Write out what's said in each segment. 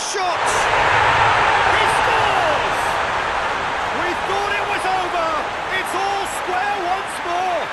the shot! He scores! We thought it was over! It's all square once more!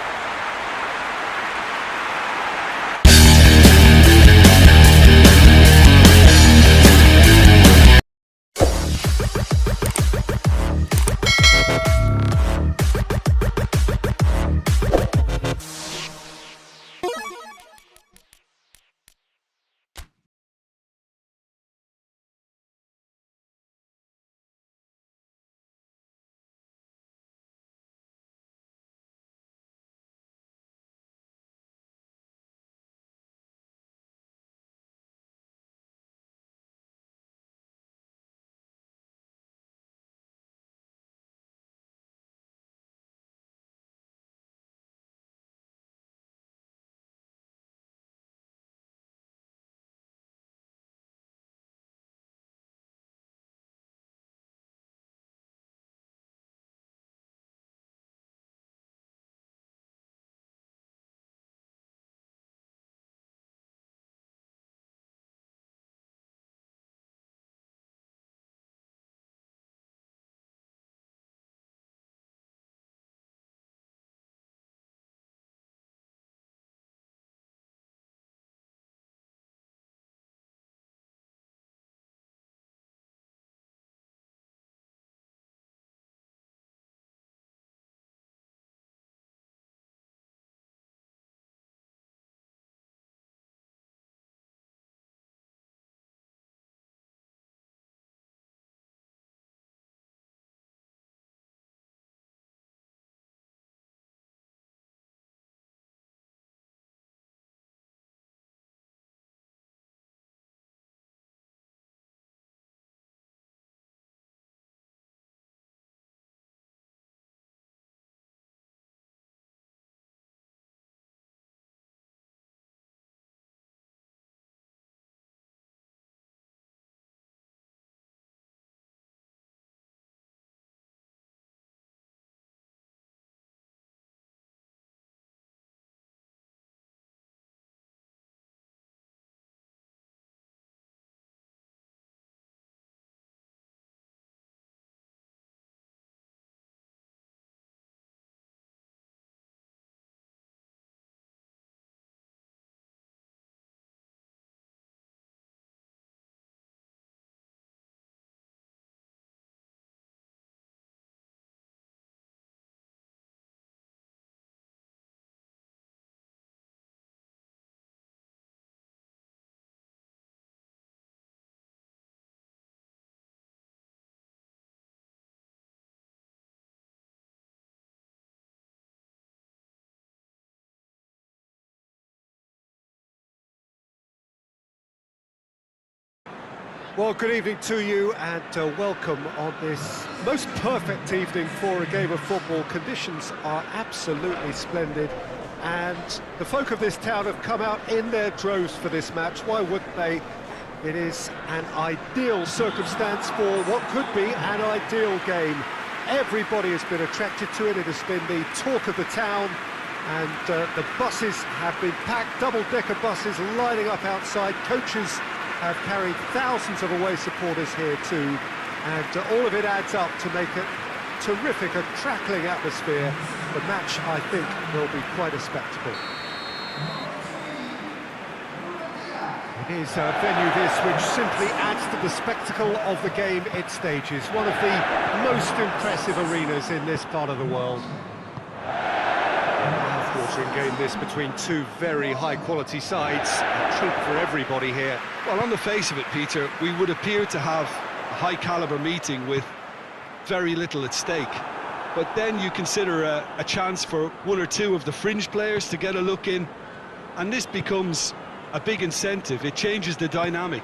Well, good evening to you and welcome on this most perfect evening for a game of football. Conditions are absolutely splendid and the folk of this town have come out in their droves for this match. Why wouldn't they? It is an ideal circumstance for what could be an ideal game. Everybody has been attracted to it. It has been the talk of the town and the buses have been packed, double-decker buses lining up outside. Coaches have carried thousands of away supporters here too, and all of it adds up to make it terrific, a crackling atmosphere. The match, I think, will be quite a spectacle. It is a venue this which simply adds to the spectacle of the game it stages. One of the most impressive arenas in this part of the world. Mouth-watering game this between two very high-quality sides. A treat for everybody here. Well, on the face of it, Peter, we would appear to have a high-caliber meeting with very little at stake. But then you consider a chance for one or two of the fringe players to get a look in, and this becomes a big incentive. It changes the dynamic.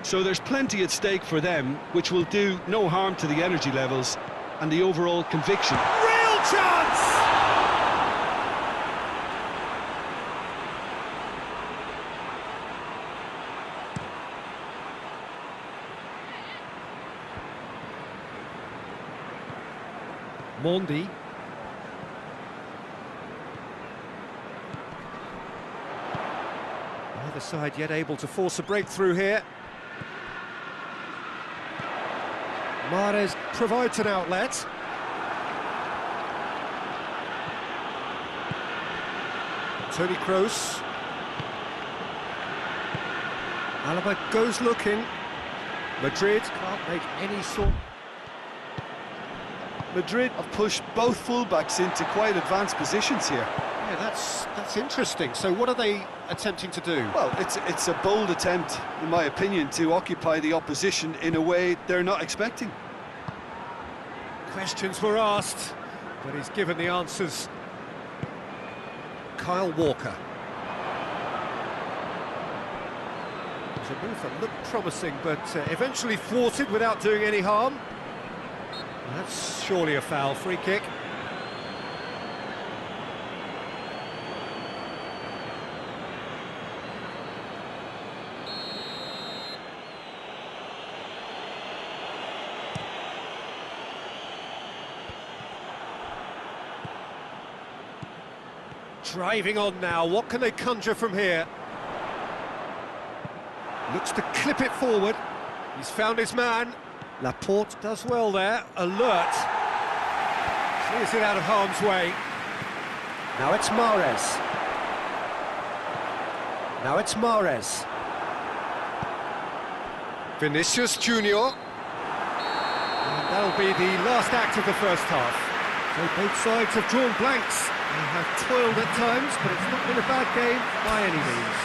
So there's plenty at stake for them, which will do no harm to the energy levels and the overall conviction. Real chance! Mondi. Neither side yet able to force a breakthrough here. Mahrez provides an outlet. Toni Kroos. Alaba goes looking. Madrid can't make any sort. Madrid have pushed both fullbacks into quite advanced positions here. Yeah, that's interesting. So what are they attempting to do? Well, it's a bold attempt, in my opinion, to occupy the opposition in a way they're not expecting. Questions were asked, but he's given the answers. Kyle Walker. It was a move that looked promising, but eventually thwarted without doing any harm. That's surely a foul. Free kick. Driving on now, what can they conjure from here? Looks to clip it forward. He's found his man. Laporte does well there, alert. Clears it out of harm's way. Now it's Mahrez. Now it's Mahrez. Vinicius Junior. And that'll be the last act of the first half. So both sides have drawn blanks. They have toiled at times, but it's not been a bad game by any means.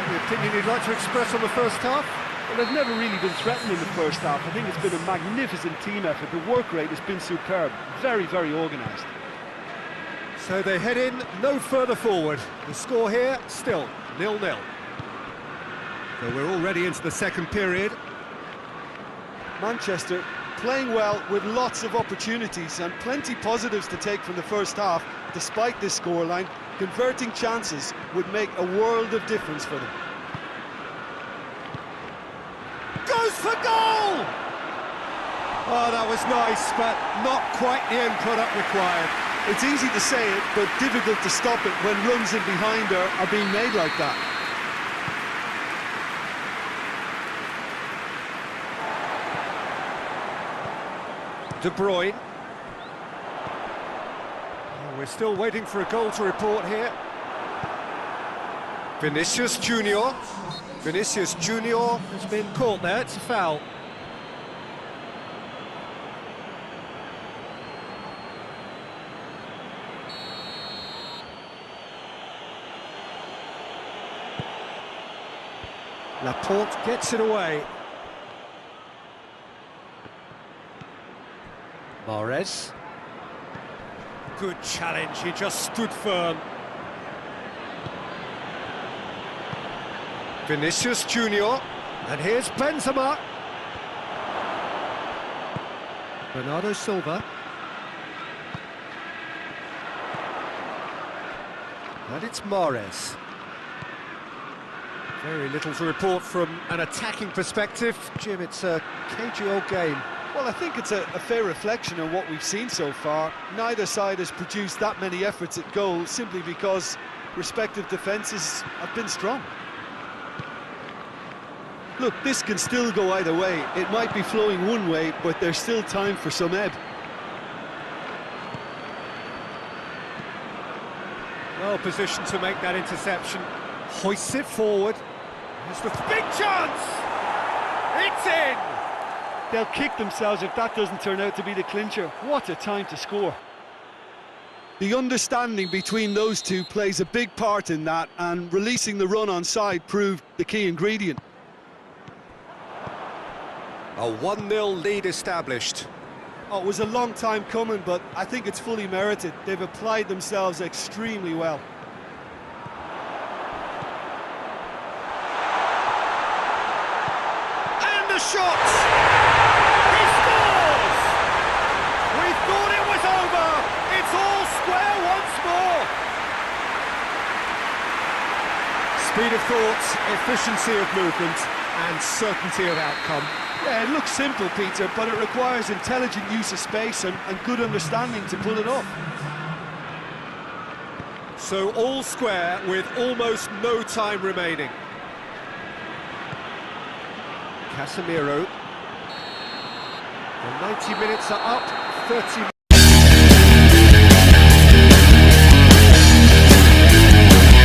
Any opinion you'd like to express on the first half? Well, they've never really been threatened in the first half. I think it's been a magnificent team effort. The work rate has been superb. Very, very organised. So they head in no further forward. The score here, still 0-0. So we're already into the second period. Manchester playing well with lots of opportunities and plenty positives to take from the first half. Despite this scoreline, converting chances would make a world of difference for them. Goes for goal! Oh, that was nice, but not quite the end product required. It's easy to say it, but difficult to stop it when runs in behind are being made like that. De Bruyne. Oh, we're still waiting for a goal to report here. Vinicius Junior. Vinicius Junior has been caught there, it's a foul. Laporte gets it away. Mahrez. Good challenge, he just stood firm. Vinicius Junior, and here's Benzema. Bernardo Silva. And it's Mahrez. Very little to report from an attacking perspective. Jim, it's a cagey old game. Well, I think it's a fair reflection of what we've seen so far. Neither side has produced that many efforts at goal simply because respective defences have been strong. Look, this can still go either way. It might be flowing one way, but there's still time for some ebb. Well positioned to make that interception. Hoists it forward. There's the big chance! It's in! They'll kick themselves if that doesn't turn out to be the clincher. What a time to score. The understanding between those two plays a big part in that, and releasing the run on side proved the key ingredient. A 1-0 lead established. Oh, it was a long time coming, but I think it's fully merited. They've applied themselves extremely well. And the shot! He scores! We thought it was over! It's all square once more! Speed of thought, efficiency of movement, and certainty of outcome. Yeah, it looks simple, Peter, but it requires intelligent use of space and good understanding to pull it off. So all square with almost no time remaining. Casemiro. The 90 minutes are up, 30